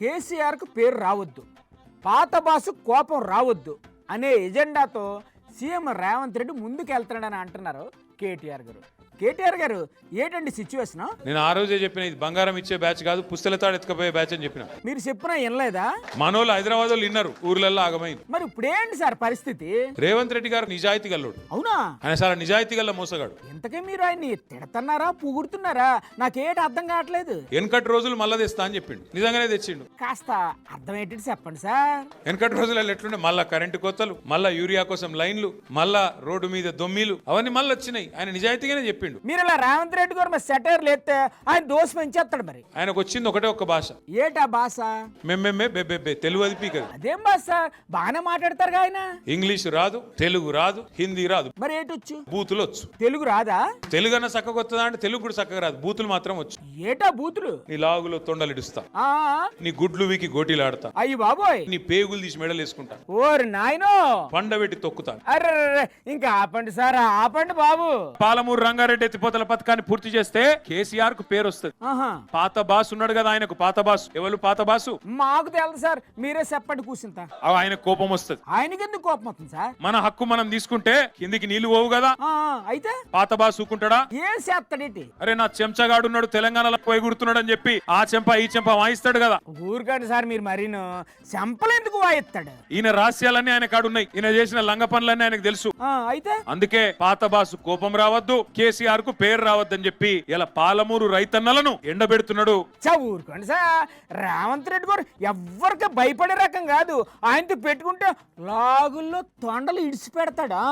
కేసీఆర్కు పేరు రావద్దు, పాత బాసు కోపం రావద్దు అనే ఎజెండాతో సీఎం రేవంత్ రెడ్డి ముందుకెళ్తాడని అంటున్నారు కేటీఆర్ గారు. కేటీఆర్ గారు ఏంటండి సిచ్యువేషన్? నేను ఆ రోజే చెప్పిన ఇది బంగారం ఇచ్చే బ్యాచ్ కాదు, పుస్తలతాడు ఎత్తుకపోయే బ్యాచ్ అని చెప్పిన. మీరు చెప్పినా వినలేదా? మనోళ్ళు హైదరాబాద్ వాళ్ళు విన్నారు, ఊర్లలో ఆగమైంది. మరి ఇప్పుడేంటి సార్ పరిస్థితి? రేవంత్ రెడ్డి గారు నిజాయితీ గల్లోడు. అవునా? ఆయన చాలా నిజాయితీ గల్ల మోసగాడు. ఇంతకే మీరు ఆయన్ని తిడతన్నారా పొగుడుతున్నారా? నాకేటి అర్థం కావట్లేదు. వెనకటి రోజులు మళ్ళా తెస్తా అని చెప్పిండు, నిజంగానే తెచ్చిండు. కాస్త అర్థం ఏంటి చెప్పండి సార్. వెనకటి రోజులలో ఎట్లుండే, మళ్ళా కరెంటు కోతలు, మళ్ళా యూరియా కోసం లైన్లు, మళ్ళా రోడ్డు మీద దొమ్మిలు, అవన్నీ మళ్ళీ వచ్చినాయి. ఆయన నిజాయితీగానే చెప్పిండు. మీరు ఇలా రేవంత్ రెడ్డి గారు మరి సెటైర్లు ఎత్తే ఆయన దోష పెంచేస్తాడు. మరి ఆయనకు వచ్చింది ఒకటే ఒక్క భాష. ఏటా భాష? మెమ్మెమ్మే బెబ్బెబ్బే, తెలుగు అది పీకదు. అదేం భాష? బాగానే మాట్లాడతారు ఆయన. ఇంగ్లీష్ రాదు, తెలుగు రాదు, హిందీ రాదు. మరి ఏటొచ్చు? బూతులు వచ్చు. తెలుగు రాదా? తెలుగు అన్న చక్కగా వస్తుందా అంటే తెలుగు కూడా చక్కగా రాదు, బూతులు మాత్రం వచ్చు. ఏటా బూతులు? నీ లాగులో తొండలిడుస్తా, ఆ నీ గుడ్లు వీకి గోటీలాడతా, అయ్యి బాబోయ్, నీ పేగులు తీసి మెడలు వేసుకుంటా, ఓరి నాయనో పండబెట్టి తొక్కుతా. అర్రే ఇంకా ఆపండి సార్, ఆపండి బాబు. పాలమూరు రంగారెడ్డి ఎత్తిపోతల పథకాన్ని పూర్తి చేస్తే కేసీఆర్ కు పేరు వస్తుంది. ఆహా, పాత బాస్ ఉన్నాడు కదా ఆయనకు, పాత బాసు. ఎవరు పాత బాసు? మాకు తెలుసు సార్, మీరే చెప్పండి కూసింత. ఆయన కోపం వస్తుంది. ఆయనకి ఎందుకు కోపం వస్తుంది సార్? మన హక్కు మనం తీసుకుంటే కిందికి నీళ్లు పోవు కదా. అయితే పాత బాస్ ఊకుంటాడా? ఏం చేస్తాడేంటి? అరే నా చెంచగాడు ఉన్నాడు తెలంగాణలో పోయగుడుతున్నాడు అని చెప్పి ఆ చెంప ఈ చెంప వాయిస్తాడు కదా. ఊరుకండి సార్ మీరు మరీను, చెంపలు ఎందుకు వాయిస్తాడు? ఈయన రహస్యాలన్నీ ఆయన కాడున్నాయి, ఈయన చేసిన లంగ పనులన్నీ ఆయనకు తెలుసు. అయితే అందుకే పాత బాసు కోపం రావద్దు, కేసీఆర్ కు పేరు రావద్దని చెప్పి ఇలా పాలమూరు రైతన్నలను ఎండబెడుతున్నాడు. ఊరుకోండి సార్, రేవంత్ రెడ్డి గారు ఎవ్వరికి భయపడే రకం కాదు. ఆయనతో పెట్టుకుంటే లాగుల్లో తొండలు ఇడిచి పెడతాడా.